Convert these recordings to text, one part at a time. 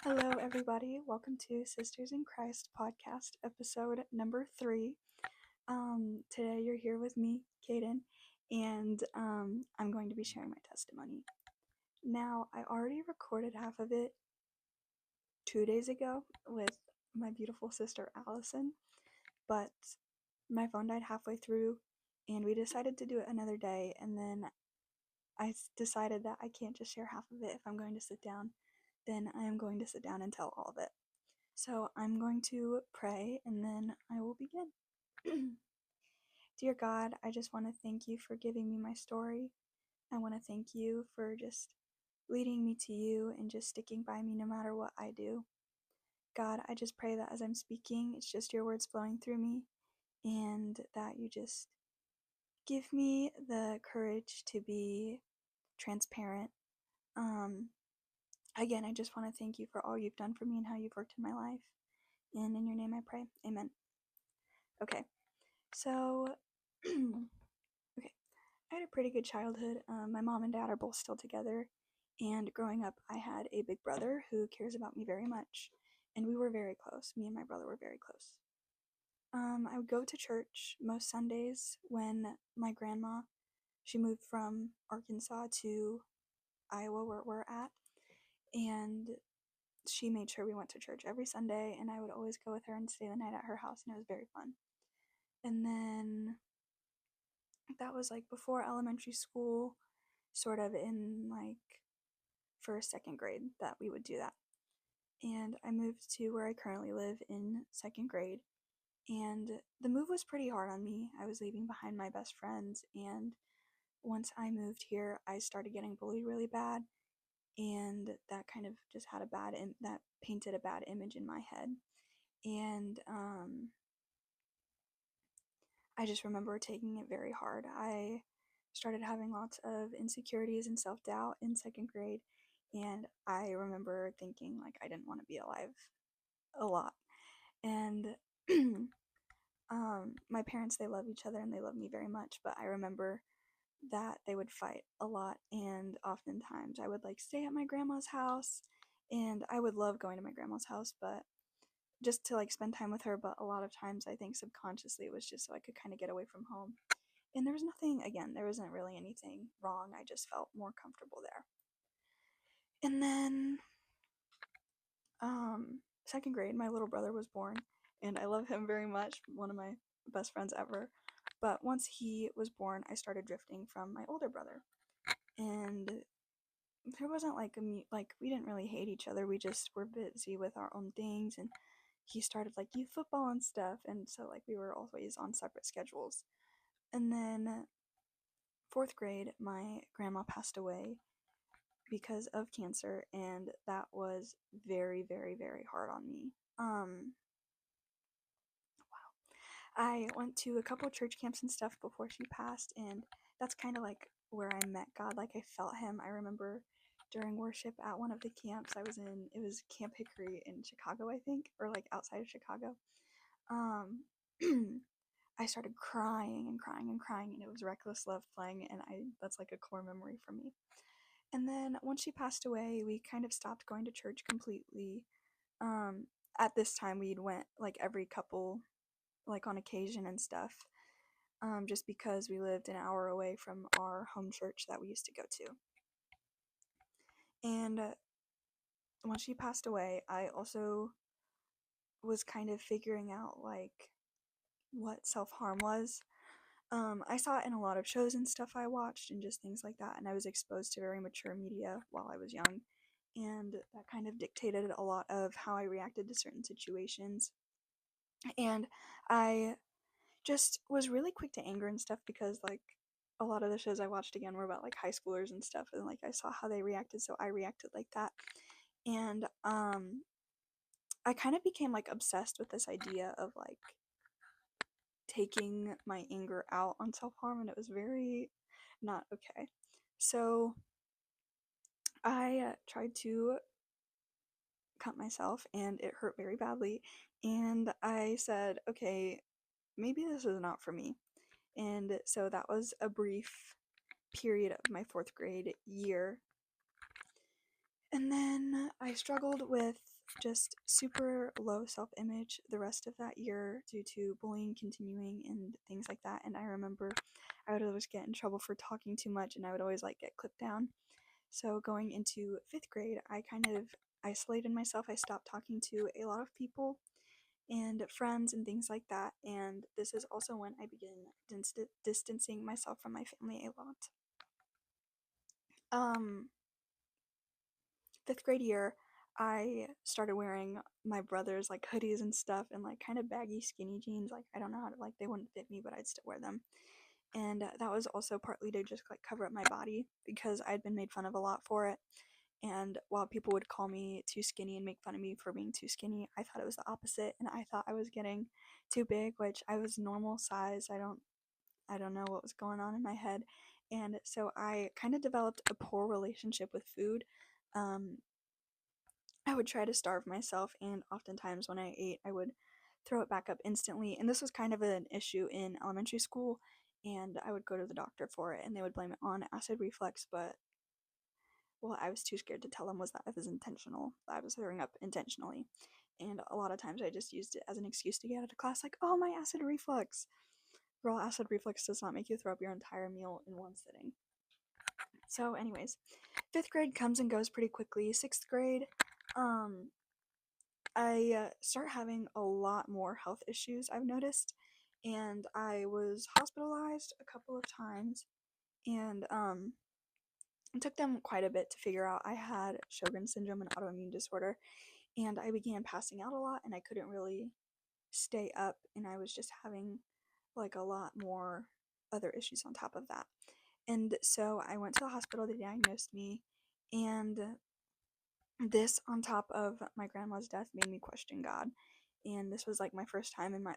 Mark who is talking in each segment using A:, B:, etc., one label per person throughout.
A: Hello, everybody. Welcome to Sisters in Christ podcast, episode number 3. Today you're here with me, Kayden, and I'm going to be sharing my testimony. Now, I already recorded half of it 2 days ago with my beautiful sister Allison, but my phone died halfway through, and we decided to do it another day, and then I decided that I can't just share half of it if I'm going to sit down. Then I am going to sit down and tell all of it. So I'm going to pray and then I will begin. Dear God, I just want to thank you for giving me my story. I want to thank you for just leading me to you and just sticking by me no matter what I do. God, I just pray that as I'm speaking, it's just your words flowing through me and that you just give me the courage to be transparent. Again, I just want to thank you for all you've done for me and how you've worked in my life. And in your name I pray. Amen. Okay, so, okay, I had a pretty good childhood. My mom and dad are both still together, and growing up, I had a big brother who cares about me very much, and we were very close. Me and my brother were very close. I would go to church most Sundays when my grandma, she moved from Arkansas to Iowa, where we're at, and she made sure we went to church every Sunday, and I would always go with her and stay the night at her house, and it was very fun. And then that was like before elementary school, sort of in like first, second grade, that we would do that. And I moved to where I currently live in second grade. And the move was pretty hard on me. I was leaving behind my best friends. And once I moved here, I started getting bullied really bad. And that kind of just had that painted a bad image in my head. And I just remember taking it very hard. I started having lots of insecurities and self doubt in second grade, and I remember thinking like I didn't want to be alive a lot. And my parents, they love each other and they love me very much, but I remember that they would fight a lot, and oftentimes I would like stay at my grandma's house, and I would love going to my grandma's house, but just to like spend time with her. But a lot of times I think subconsciously it was just so I could kind of get away from home. And there was nothing, again, there wasn't really anything wrong. I just felt more comfortable there. And then, second grade, my little brother was born, and I love him very much, one of my best friends ever. But once he was born, I started drifting from my older brother. And there wasn't like we didn't really hate each other. We just were busy with our own things, and he started like youth football and stuff, and so like we were always on separate schedules. And then fourth grade, my grandma passed away because of cancer, and that was very, very, very hard on me. I went to a couple church camps and stuff before she passed, and that's kind of like where I met God. Like I felt Him. I remember during worship at one of the camps I was in, it was Camp Hickory in Chicago, I think, or like outside of Chicago. Um, I started crying and crying and crying, and it was Reckless Love playing, and that's like a core memory for me. And then once she passed away, we kind of stopped going to church completely. Um, at this time, we'd went like every couple, like on occasion and stuff, just because we lived an hour away from our home church that we used to go to. And once she passed away, I also was kind of figuring out like what self-harm was. I saw it in a lot of shows and stuff I watched and just things like that, and I was exposed to very mature media while I was young, and that kind of dictated a lot of how I reacted to certain situations. And I just was really quick to anger and stuff because like a lot of the shows I watched again were about like high schoolers and stuff, and like I saw how they reacted, so I reacted like that. And I kind of became like obsessed with this idea of like taking my anger out on self-harm, and it was very not okay. So I tried to cut myself, and it hurt very badly, and I said, okay, maybe this is not for me. And so that was a brief period of my fourth grade year. And then I struggled with just super low self image the rest of that year due to bullying continuing and things like that. And I remember I would always get in trouble for talking too much and I would always like get clipped down. So going into 5th grade, I kind of isolated myself. I stopped talking to a lot of people and friends and things like that. And this is also when I began distancing myself from my family a lot. 5th grade year, I started wearing my brother's like hoodies and stuff and like kind of baggy skinny jeans. Like I don't know how to, like, they wouldn't fit me, but I'd still wear them. And that was also partly to just like cover up my body because I'd been made fun of a lot for it. And while people would call me too skinny and make fun of me for being too skinny, I thought it was the opposite, and I thought I was getting too big, which I was normal size. I don't know what was going on in my head. And so I kind of developed a poor relationship with food. Um, I would try to starve myself, and oftentimes when I ate, I would throw it back up instantly. And this was kind of an issue in elementary school, and I would go to the doctor for it, and they would blame it on acid reflux, but what I was too scared to tell them was that it was intentional. That I was throwing up intentionally. And a lot of times I just used it as an excuse to get out of class, like, oh, my acid reflux. Girl, acid reflux does not make you throw up your entire meal in one sitting. So, anyways, 5th grade comes and goes pretty quickly. 6th grade, I start having a lot more health issues, I've noticed. And I was hospitalized a couple of times. And it took them quite a bit to figure out I had Sjogren's syndrome, an autoimmune disorder, and I began passing out a lot and I couldn't really stay up, and I was just having like a lot more other issues on top of that. And so I went to the hospital, they diagnosed me, and this on top of my grandma's death made me question God. And this was like the first time in my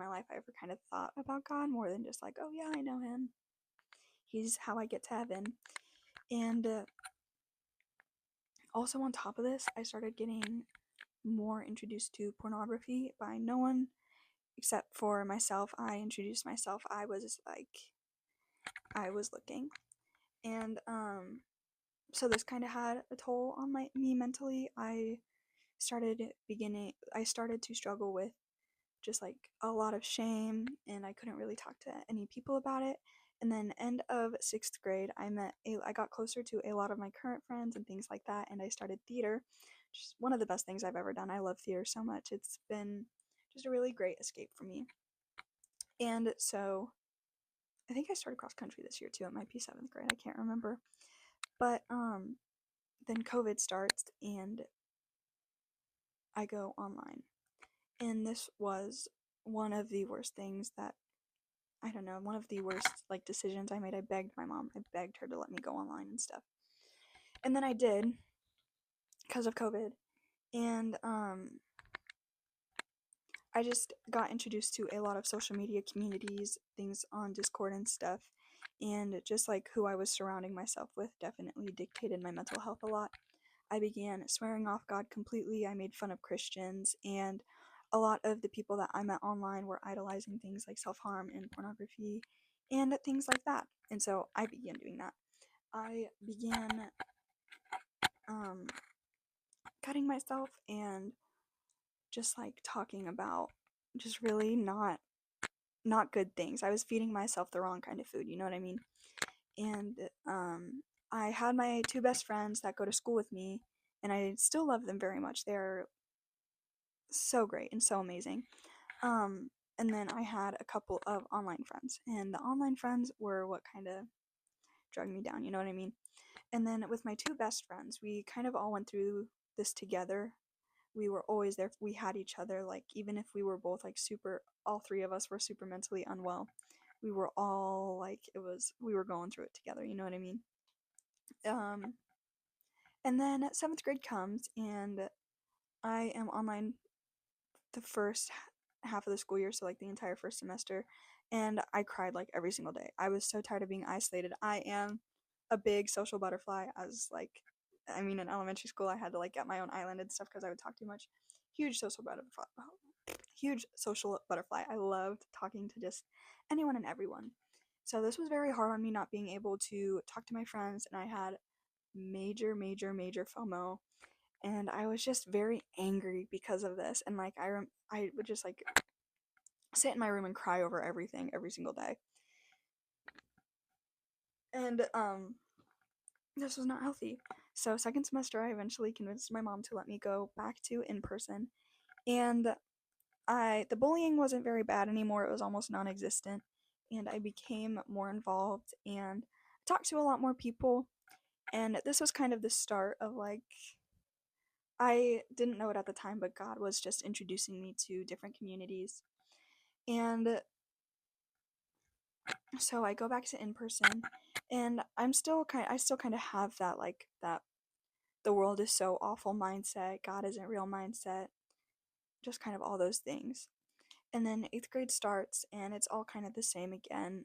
A: life I ever kind of thought about God more than just like, oh yeah, I know him. He's how I get to heaven. And also on top of this, I started getting more introduced to pornography by no one except for myself. I introduced myself. I was looking. And so this kind of had a toll on me mentally. I started to struggle with just like a lot of shame, and I couldn't really talk to any people about it. And then end of 6th grade, I got closer to a lot of my current friends and things like that, and I started theater, which is one of the best things I've ever done. I love theater so much. It's been just a really great escape for me. And so I think I started cross country this year too. It might be 7th grade. I can't remember. But then COVID starts and I go online. And this was one of the worst things that I don't know, one of the worst like decisions I made. I begged my mom. I begged her to let me go online and stuff. And then I did because of COVID. And I just got introduced to a lot of social media communities, things on Discord and stuff. And just like who I was surrounding myself with definitely dictated my mental health a lot. I began swearing off God completely. I made fun of Christians, and a lot of the people that I met online were idolizing things like self harm and pornography and things like that. And so I began doing that. I began cutting myself and just like talking about just really not good things. I was feeding myself the wrong kind of food, you know what I mean? And I had my two best friends that go to school with me, and I still love them very much. They're so great and so amazing. And then I had a couple of online friends, and the online friends were what kind of dragged me down, you know what I mean? And then with my two best friends, we kind of all went through this together. We were always there. We had each other, like, even if we were both like all three of us were super mentally unwell. We were all like, we were going through it together, you know what I mean? Um, and then 7th grade comes, and I am online the first half of the school year, so like the entire first semester, and I cried like every single day. I was so tired of being isolated. I am a big social butterfly. In elementary school, I had to like get my own island and stuff because I would talk too much. Huge social butterfly. Huge social butterfly. I loved talking to just anyone and everyone. So this was very hard on me not being able to talk to my friends, and I had major FOMO, and I was just very angry because of this. And like I would just like sit in my room and cry over everything every single day. And this was not healthy. So second semester, I eventually convinced my mom to let me go back to in person, and the bullying wasn't very bad anymore. It was almost non-existent, and I became more involved and talked to a lot more people. And this was kind of the start of like, I didn't know it at the time, but God was just introducing me to different communities. And so I go back to in person, and I still kind of have that like that the world is so awful mindset, God isn't real mindset, just kind of all those things. And then 8th grade starts, and it's all kind of the same again.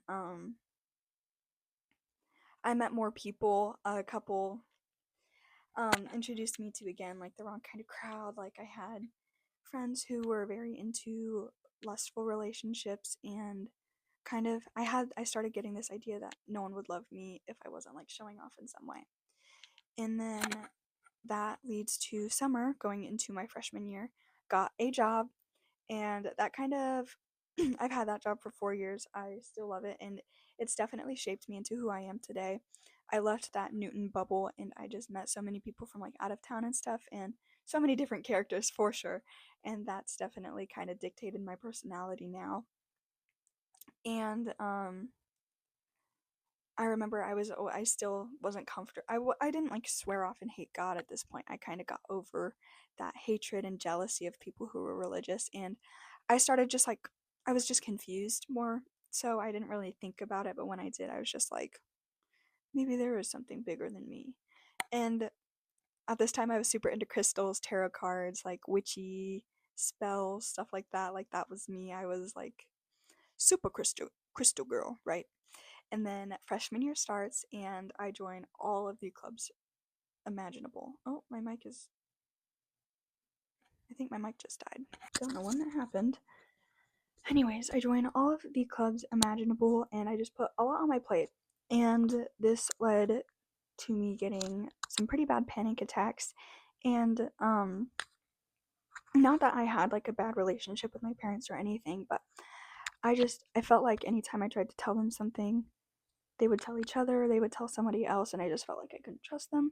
A: I met more people. A couple introduced me to, again, like the wrong kind of crowd. Like I had friends who were very into lustful relationships, and kind of I started getting this idea that no one would love me if I wasn't like showing off in some way. And then that leads to summer, going into my freshman year, got a job, and that kind of I've had that job for 4 years. I still love it, and it's definitely shaped me into who I am today. I left that Newton bubble, and I just met so many people from like out of town and stuff, and so many different characters for sure. And that's definitely kind of dictated my personality now. And I remember I still wasn't comfortable. I didn't like swear off and hate God at this point. I kind of got over that hatred and jealousy of people who were religious, and I started just like, I was just confused more. So I didn't really think about it, but when I did, I was just like, maybe there is something bigger than me. And at this time, I was super into crystals, tarot cards, like witchy spells, stuff like that. Like that was me. I was like super crystal girl, right? And then freshman year starts, and I join all of the clubs imaginable. Oh, my mic is. I think my mic just died. Don't know when that happened. Anyways, I join all of the clubs imaginable, and I just put a lot on my plate. And this led to me getting some pretty bad panic attacks. And not that I had like a bad relationship with my parents or anything, but I felt like anytime I tried to tell them something, they would tell each other, they would tell somebody else, and I just felt like I couldn't trust them.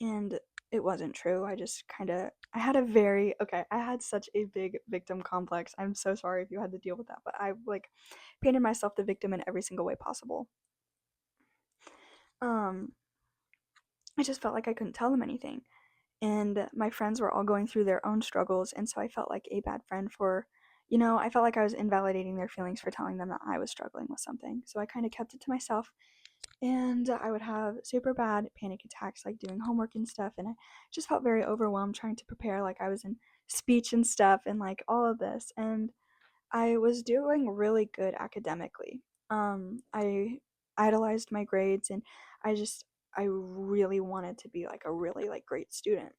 A: And it wasn't true. I just kind of, I had a very, okay, I had such a big victim complex. I'm so sorry if you had to deal with that, but I like painted myself the victim in every single way possible. Um, I just felt like I couldn't tell them anything. And my friends were all going through their own struggles, and so I felt like a bad friend for, I felt like I was invalidating their feelings for telling them that I was struggling with something. So I kind of kept it to myself, and I would have super bad panic attacks like doing homework and stuff, and I just felt very overwhelmed trying to prepare, like I was in speech and stuff and like all of this. And I was doing really good academically. I idolized my grades, and I really wanted to be like a really like great student.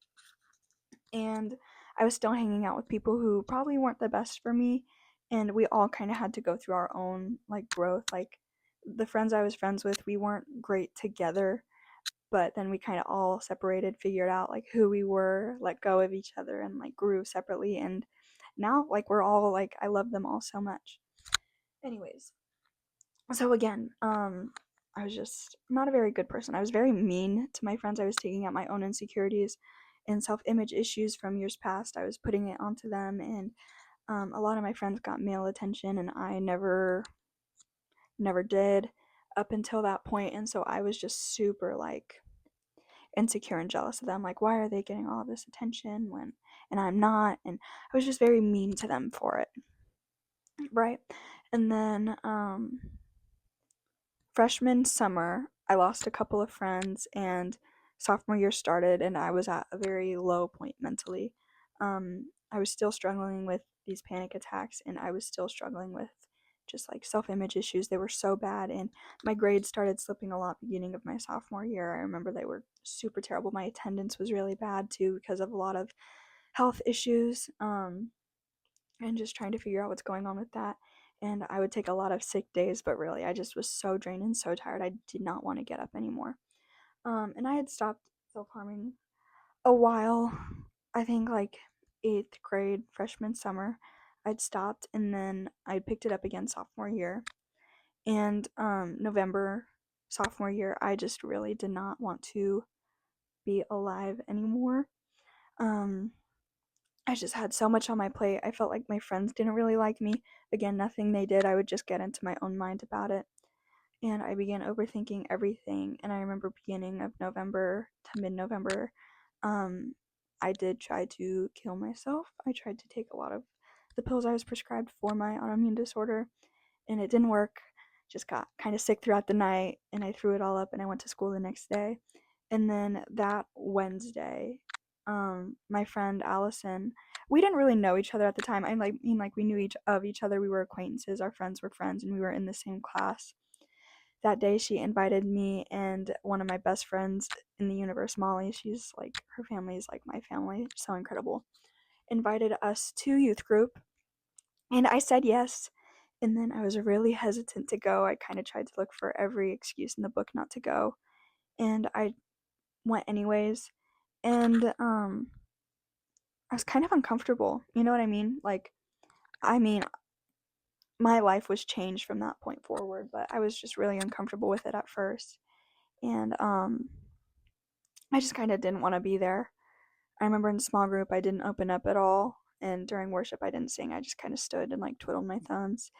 A: And I was still hanging out with people who probably weren't the best for me, and we all kind of had to go through our own like growth. Like the friends I was friends with, we weren't great together, but then we kind of all separated, figured out like who we were, let go of each other, and like grew separately. And now like we're all like, I love them all so much. Anyways, so again, I was just not a very good person. I was very mean to my friends. I was taking out my own insecurities and self-image issues from years past. I was putting it onto them, and a lot of my friends got male attention, and I never did up until that point. And so I was just super like insecure and jealous of them. Like, why are they getting all of this attention when, and I'm not? And I was just very mean to them for it, right? And then freshman summer, I lost a couple of friends, and sophomore year started, and I was at a very low point mentally. I was still struggling with these panic attacks, and I was still struggling with just like self image issues. They were so bad, and my grades started slipping a lot beginning of my sophomore year. I remember they were super terrible. My attendance was really bad too because of a lot of health issues. And just trying to figure out what's going on with that. And I would take a lot of sick days, but really, I just was so drained and so tired. I did not want to get up anymore. And I had stopped self-harming a while. I think like 8th grade, freshman summer, I'd stopped, and then I picked it up again sophomore year. And November, sophomore year, I just really did not want to be alive anymore. Um, I just had so much on my plate. I felt like my friends didn't really like me. Again, nothing they did, I would just get into my own mind about it. And I began overthinking everything. And I remember beginning of November to mid-November, um, I did try to kill myself. I tried to take a lot of the pills I was prescribed for my autoimmune disorder, and it didn't work. Just got kind of sick throughout the night, and I threw it all up, and I went to school the next day. And then that Wednesday, my friend Allison, we didn't really know each other at the time. I mean, we knew each other. We were acquaintances. Our friends were friends, and we were in the same class. That day, she invited me and one of my best friends in the universe, Molly. She's like, her family is like my family, so incredible. Invited us to youth group, and I said yes. And then I was really hesitant to go. I kind of tried to look for every excuse in the book not to go, and I went anyways. And I was kind of uncomfortable. You know what I mean? Like, I mean, my life was changed from that point forward, but I was just really uncomfortable with it at first. And I just kind of didn't want to be there. I remember in small group I didn't open up at all, and during worship I didn't sing. I just kind of stood and like twiddled my thumbs.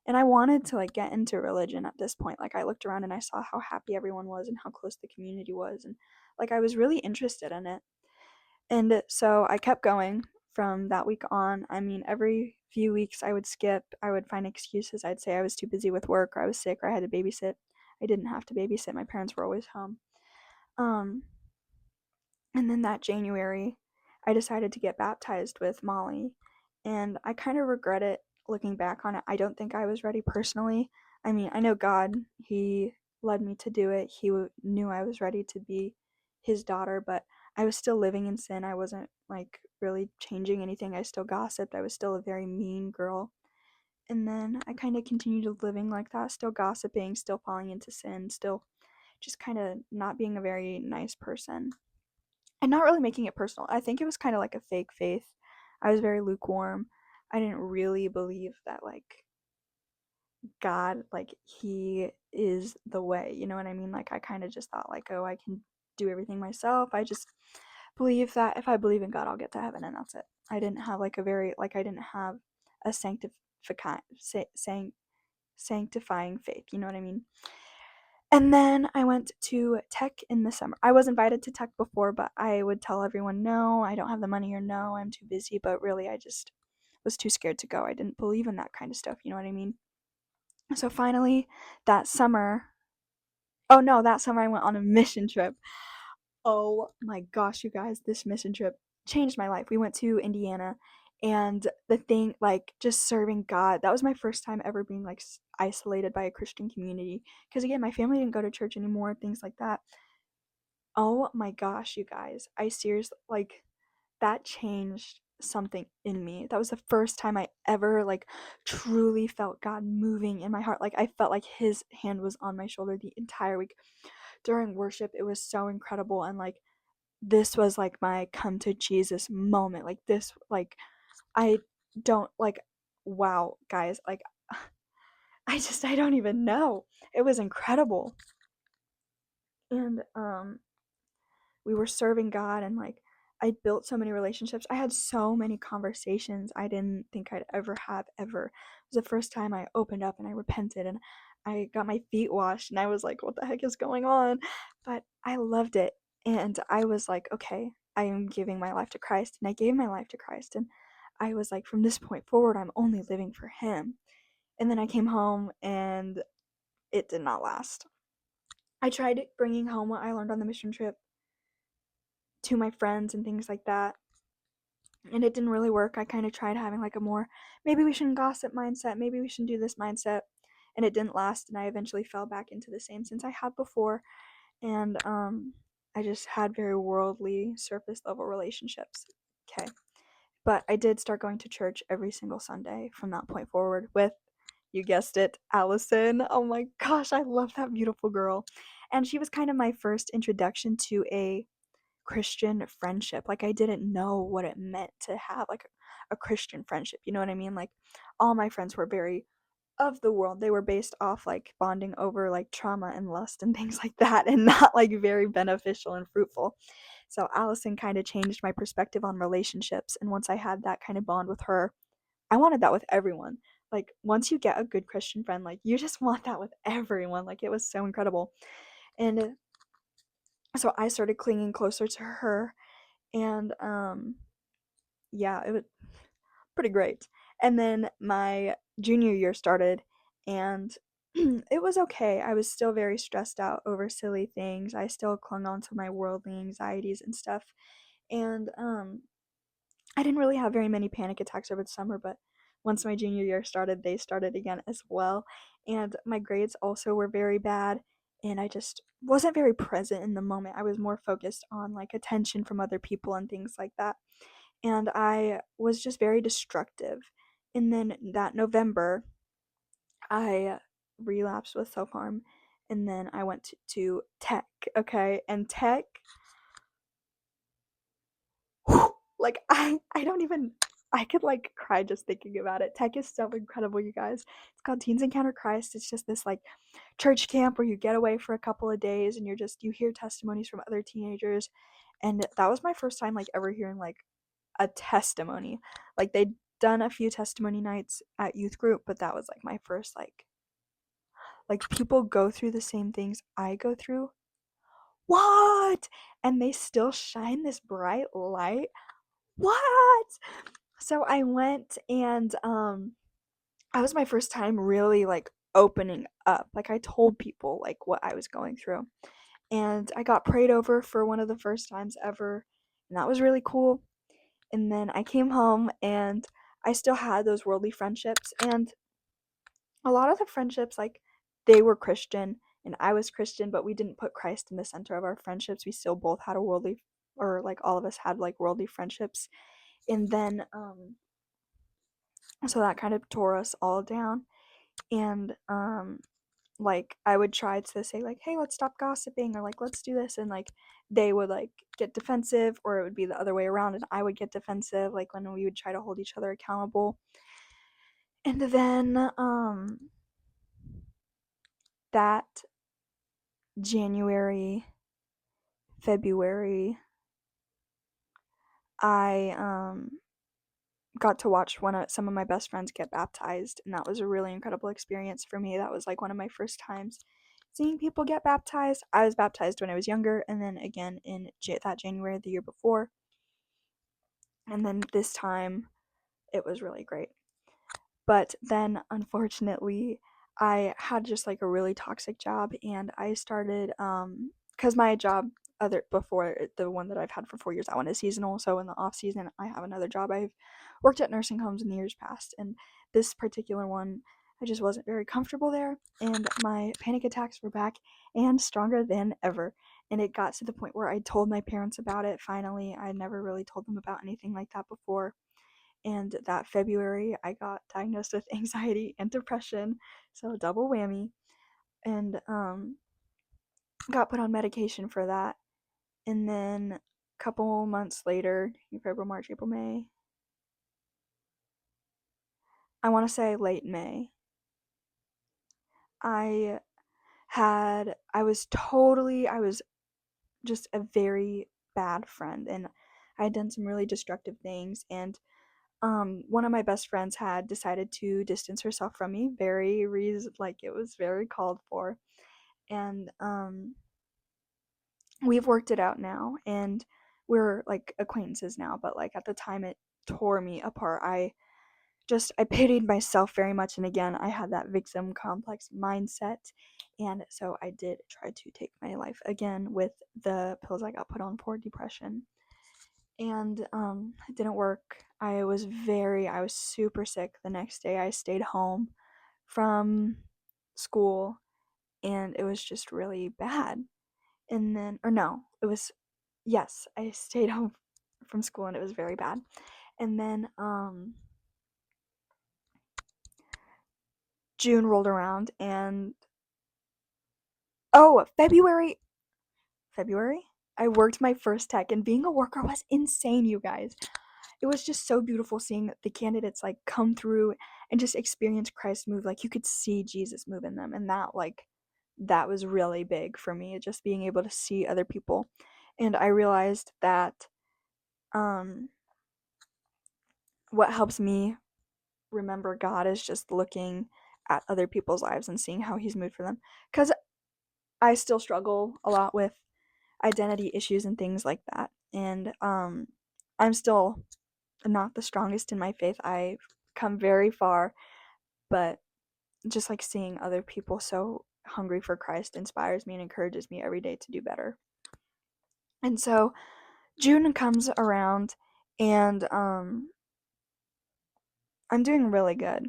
A: And I wanted to like get into religion at this point. Like I looked around and I saw how happy everyone was and how close the community was, and like I was really interested in it. And so I kept going from that week on. I mean, every few weeks I would skip. I would find excuses. I'd say I was too busy with work, or I was sick, or I had to babysit. I didn't have to babysit. My parents were always home. Um and then that January, I decided to get baptized with Molly, and I kind of regret it looking back on it. I don't think I was ready personally. I mean, I know God, He led me to do it. He knew I was ready to be His daughter, but I was still living in sin. I wasn't like really changing anything. I still gossiped. I was still a very mean girl. And then I kind of continued living like that, still gossiping, still falling into sin, still just kind of not being a very nice person and not really making it personal. I think it was kind of like a fake faith. I was very lukewarm. I didn't really believe that like God, like He is the way. You know what I mean? Like I kind of just thought like, oh, I can do everything myself. I just believe that if I believe in God, I'll get to heaven, and that's it. I didn't have like a very like I didn't have a sanctifying faith. You know what I mean? And then I went to tech in the summer. I was invited to tech before, but I would tell everyone, no, I don't have the money, or no, I'm too busy. But really, I just was too scared to go. I didn't believe in that kind of stuff. You know what I mean? So finally, that summer, oh no, that summer I went on a mission trip. Oh my gosh, you guys, this mission trip changed my life. We went to Indiana, and the thing, like, just serving God, that was my first time ever being like isolated by a Christian community. Because again, my family didn't go to church anymore, things like that. Oh my gosh, you guys, I seriously, like, that changed something in me. That was the first time I ever, like, truly felt God moving in my heart. Like, I felt like His hand was on my shoulder the entire week. During worship, it was so incredible, and like, this was like my come to Jesus moment. Like this, like I don't like, wow, guys, like I don't even know. It was incredible. And we were serving God, and like I built so many relationships. I had so many conversations I didn't think I'd ever have ever. It was the first time I opened up and I repented, and I got my feet washed, and I was like, what the heck is going on? But I loved it, and I was like, okay, I am giving my life to Christ, and I gave my life to Christ, and I was like, from this point forward, I'm only living for Him. And then I came home, and it did not last. I tried bringing home what I learned on the mission trip to my friends and things like that, and it didn't really work. I kind of tried having like a more, maybe we shouldn't gossip mindset, maybe we shouldn't do this mindset, and it didn't last, and I eventually fell back into the same sins I had before. And I just had very worldly, surface level relationships. Okay, but I did start going to church every single Sunday from that point forward with, you guessed it, Allison. Oh my gosh, I love that beautiful girl. And she was kind of my first introduction to a Christian friendship. Like I didn't know what it meant to have like a Christian friendship. You know what I mean? Like all my friends were very of the world. They were based off like bonding over like trauma and lust and things like that, and not like very beneficial and fruitful. So Allison kind of changed my perspective on relationships. And once I had that kind of bond with her, I wanted that with everyone. Like once you get a good Christian friend, like you just want that with everyone. Like it was so incredible. And so I started clinging closer to her, and yeah, it was pretty great. And then my junior year started, and it was okay. I was still very stressed out over silly things. I still clung on to my worldly anxieties and stuff. And I didn't really have very many panic attacks over the summer, but once my junior year started, they started again as well. And my grades also were very bad, and I just wasn't very present in the moment. I was more focused on like attention from other people and things like that. And I was just very destructive. And then that November, I relapsed with self harm, and then I went to tech, okay? And tech, like I don't even, I could like cry just thinking about it. Tech is so incredible, you guys. It's called Teens Encounter Christ. It's just this like church camp where you get away for a couple of days and you hear testimonies from other teenagers. And that was my first time like ever hearing like a testimony. Like they'd done a few testimony nights at youth group, but that was like my first like people go through the same things I go through. What? And they still shine this bright light. What? So I went, and that was my first time really like opening up. Like I told people like what I was going through. And I got prayed over for one of the first times ever, and that was really cool. And then I came home, and I still had those worldly friendships, and a lot of the friendships like they were Christian and I was Christian, but we didn't put Christ in the center of our friendships. We still both had a worldly, or like all of us had like worldly friendships. And then so that kind of tore us all down. And like I would try to say like, hey, let's stop gossiping, or like let's do this, and like they would like get defensive, or it would be the other way around and I would get defensive, like when we would try to hold each other accountable. And then that January, February, I got to watch some of my best friends get baptized, and that was a really incredible experience for me. That was like one of my first times seeing people get baptized. I was baptized when I was younger, and then again in that January the year before, and then this time it was really great. But then unfortunately, I had just like a really toxic job, and I started cuz my job other before the one that I've had for 4 years, that one is seasonal, so in the off season I have another job. I've worked at nursing homes in the years past, and this particular one I just wasn't very comfortable there, and my panic attacks were back and stronger than ever. And it got to the point where I told my parents about it finally. I never really told them about anything like that before, and that February I got diagnosed with anxiety and depression, so double whammy, and got put on medication for that. And then a couple months later, February, March, April, May, I want to say late May, I I was just a very bad friend, and I had done some really destructive things. And one of my best friends had decided to distance herself from me, like it was very called for. And we've worked it out now, and we're like acquaintances now, but like at the time it tore me apart. I pitied myself very much, and again I had that victim complex mindset, and so I did try to take my life again with the pills I got put on for depression. And it didn't work. I was super sick the next day. I stayed home from school, and it was just really bad. And then, or no, it was, yes, I stayed home from school, and it was very bad. And then June rolled around, and oh, February. February? I worked my first tech, and being a worker was insane, you guys. It was just so beautiful seeing the candidates like come through and just experience Christ move. Like you could see Jesus move in them, and that was really big for me, just being able to see other people. And I realized that um what helps me remember God is just looking at other people's lives and seeing how he's moved for them, cuz I still struggle a lot with identity issues and things like that. And I'm still not the strongest in my faith. I've come very far, but just like seeing other people so hungry for Christ inspires me and encourages me every day to do better. And so June comes around, and I'm doing really good.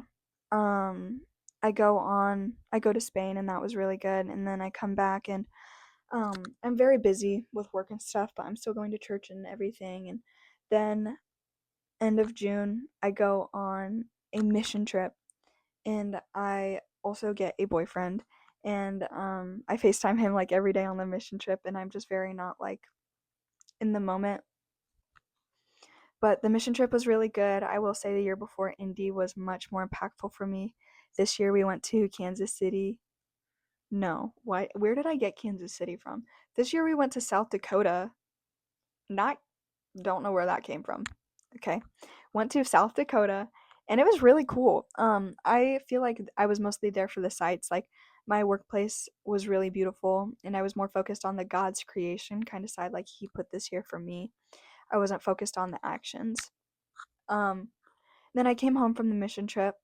A: Um I go to Spain, and that was really good, and then I come back, and I'm very busy with work and stuff, but I'm still going to church and everything. And then end of June, I go on a mission trip, and I also get a boyfriend, and I FaceTime him like every day on the mission trip, and I'm just very not like in the moment. But the mission trip was really good. I will say the year before Indy was much more impactful for me. This year we went to Kansas City. No, why? Where did I get Kansas City from? This year we went to South Dakota. Not, don't know where that came from. Okay, went to South Dakota, and it was really cool. I feel like I was mostly there for the sights. Like my workplace was really beautiful, and I was more focused on the God's creation kind of side. Like He put this here for me. I wasn't focused on the actions. Um, then I came home from the mission trip,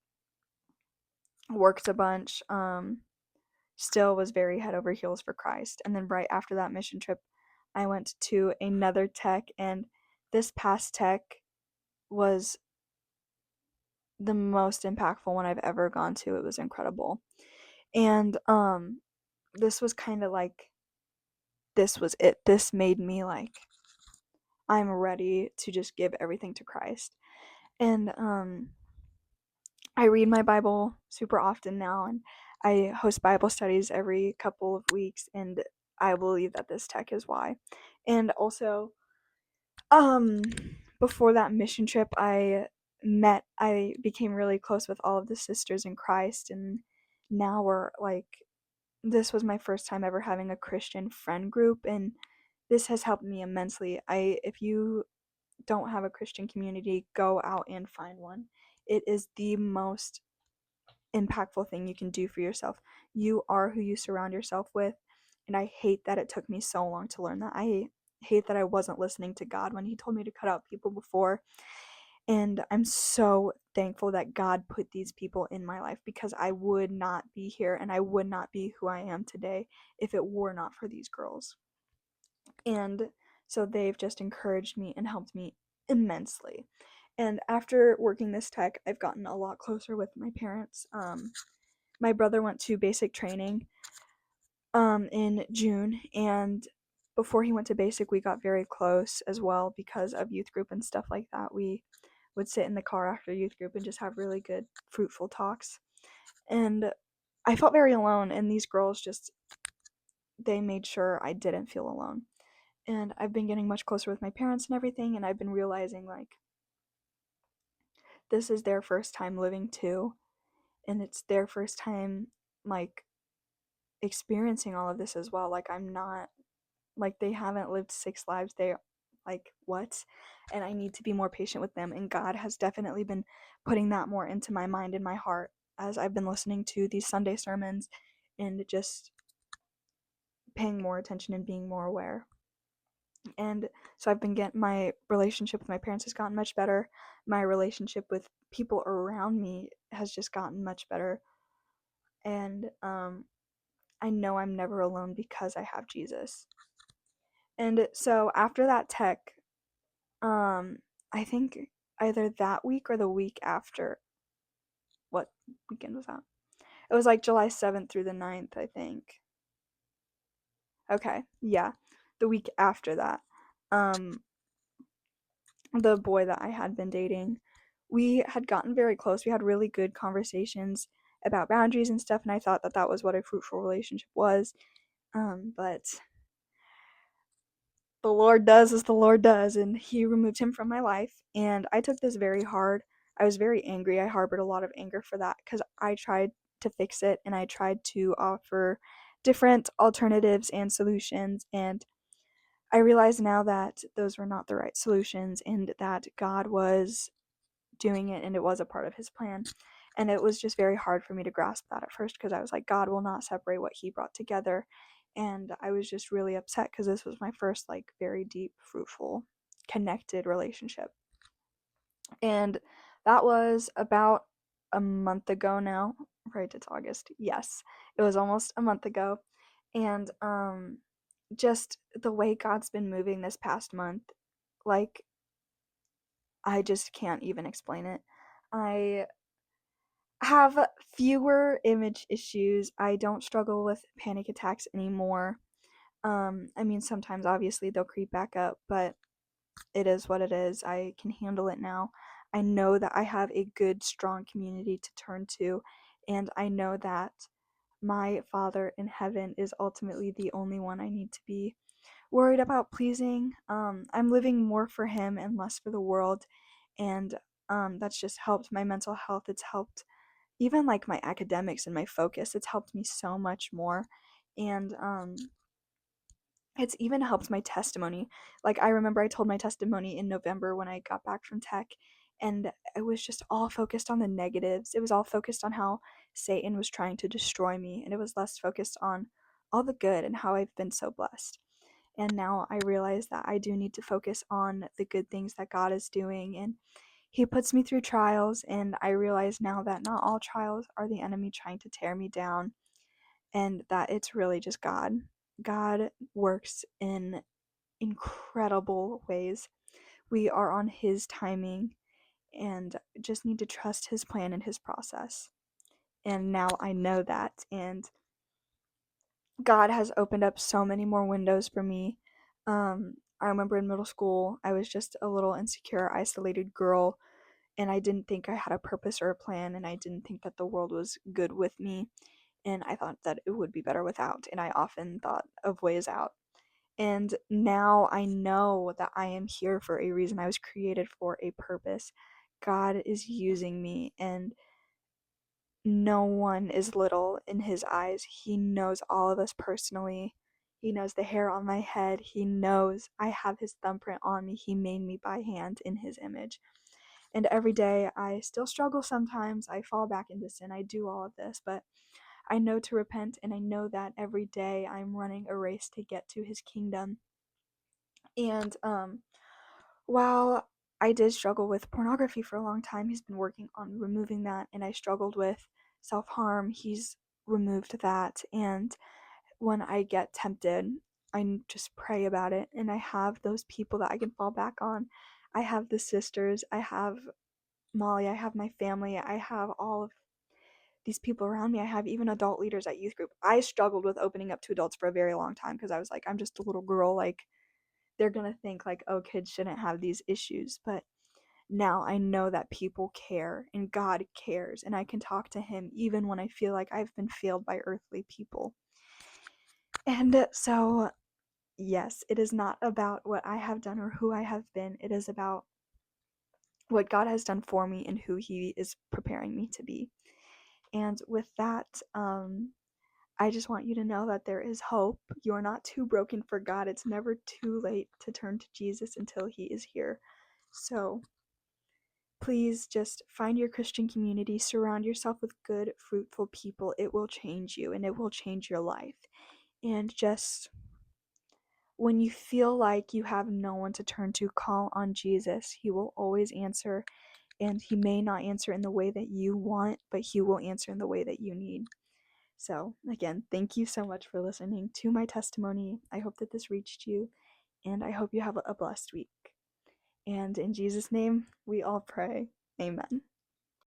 A: worked a bunch. Still was very head over heels for Christ. And then right after that mission trip, I went to another tech, and this past tech was the most impactful one I've ever gone to. It was incredible. And this was kind of like this was it. This made me like I'm ready to just give everything to Christ. And I read my Bible super often now, and I host Bible studies every couple of weeks, and I believe that this tech is why. And also, um, before that mission trip, I became really close with all of the sisters in Christ, and now we're like, this was my first time ever having a Christian friend group, and this has helped me immensely. If you don't have a Christian community, go out and find one. It is the most impactful thing you can do for yourself. You are who you surround yourself with. And I hate that it took me so long to learn that. I hate that I wasn't listening to God when He told me to cut out people before. And I'm so thankful that God put these people in my life, because I would not be here and I would not be who I am today if it were not for these girls. And so they've just encouraged me and helped me immensely. And after working this tech, I've gotten a lot closer with my parents. My brother went to basic training in June, and before he went to basic, we got very close as well because of youth group and stuff like that. We would sit in the car after youth group and just have really good, fruitful talks. And I felt very alone, and these girls just, they made sure I didn't feel alone. And I've been getting much closer with my parents and everything, and I've been realizing like this is their first time living too, and it's their first time like experiencing all of this as well. Like I'm not, like they haven't lived six lives. They like what? And I need to be more patient with them, and God has definitely been putting that more into my mind and my heart as I've been listening to these Sunday sermons and just paying more attention and being more aware. And so I've been getting, my relationship with my parents has gotten much better. My relationship with people around me has just gotten much better. And I know I'm never alone because I have Jesus. And so after that tech, um I think either that week or the week after, what weekend was that? It was like July 7th through the 9th, I think. Okay, yeah. The week after that. Um the boy that I had been dating, we had gotten very close. We had really good conversations about boundaries and stuff, and I thought that that was what a fruitful relationship was. But the Lord does as the Lord does, and He removed him from my life. And I took this very hard. I was very angry. I harbored a lot of anger for that because I tried to fix it and I tried to offer different alternatives and solutions. And I realize now that those were not the right solutions and that God was doing it and it was a part of His plan. And it was just very hard for me to grasp that at first because I was like, God will not separate what He brought together. And I was just really upset because this was my first, like, very deep, fruitful, connected relationship. And that was about a month ago now. Right, it's August. Yes, it was almost a month ago. And just the way God's been moving this past month, like, I just can't even explain it. I have fewer image issues. I don't struggle with panic attacks anymore. I mean, sometimes obviously they'll creep back up, but it is what it is. I can handle it now. I know that I have a good, strong community to turn to, and I know that my Father in heaven is ultimately the only one I need to be worried about pleasing. I'm living more for Him and less for the world, and that's just helped my mental health. It's helped even like my academics and my focus. It's helped me so much more, and it's even helped my testimony. Like, I remember I told my testimony in November when I got back from tech, and it was just all focused on the negatives. It was all focused on how Satan was trying to destroy me, and it was less focused on all the good and how I've been so blessed. And now I realize that I do need to focus on the good things that God is doing, and He puts me through trials, and I realize now that not all trials are the enemy trying to tear me down, and that it's really just God. God works in incredible ways. We are on His timing and just need to trust His plan and His process. And now I know that, and God has opened up so many more windows for me. I remember in middle school, I was just a little insecure, isolated girl, and I didn't think I had a purpose or a plan, and I didn't think that the world was good with me, and I thought that it would be better without, and I often thought of ways out. And now I know that I am here for a reason. I was created for a purpose. God is using me, and no one is little in His eyes. He knows all of us personally. He knows the hair on my head. He knows I have His thumbprint on me. He made me by hand in His image. And every day I still struggle sometimes. I fall back into sin. I do all of this, but I know to repent, and I know that every day I'm running a race to get to His kingdom. And while I did struggle with pornography for a long time, He's been working on removing that, and I struggled with self-harm. He's removed that, and when I get tempted, I just pray about it, and I have those people that I can fall back on. I have the sisters, I have Molly, I have my family, I have all of these people around me. I have even adult leaders at youth group. I struggled with opening up to adults for a very long time because I was like, I'm just a little girl. Like, they're going to think, like, oh, kids shouldn't have these issues. But now I know that people care and God cares, and I can talk to Him even when I feel like I've been failed by earthly people. And so, yes, it is not about what I have done or who I have been. It is about what God has done for me and who He is preparing me to be. And with that, I just want you to know that there is hope. You are not too broken for God. It's never too late to turn to Jesus until He is here. So please just find your Christian community, surround yourself with good, fruitful people. It will change you and it will change your life. And just when you feel like you have no one to turn to, call on Jesus. He will always answer, and He may not answer in the way that you want, but He will answer in the way that you need. So, again, thank you so much for listening to my testimony. I hope that this reached you, and I hope you have a blessed week. And in Jesus' name, we all pray. Amen.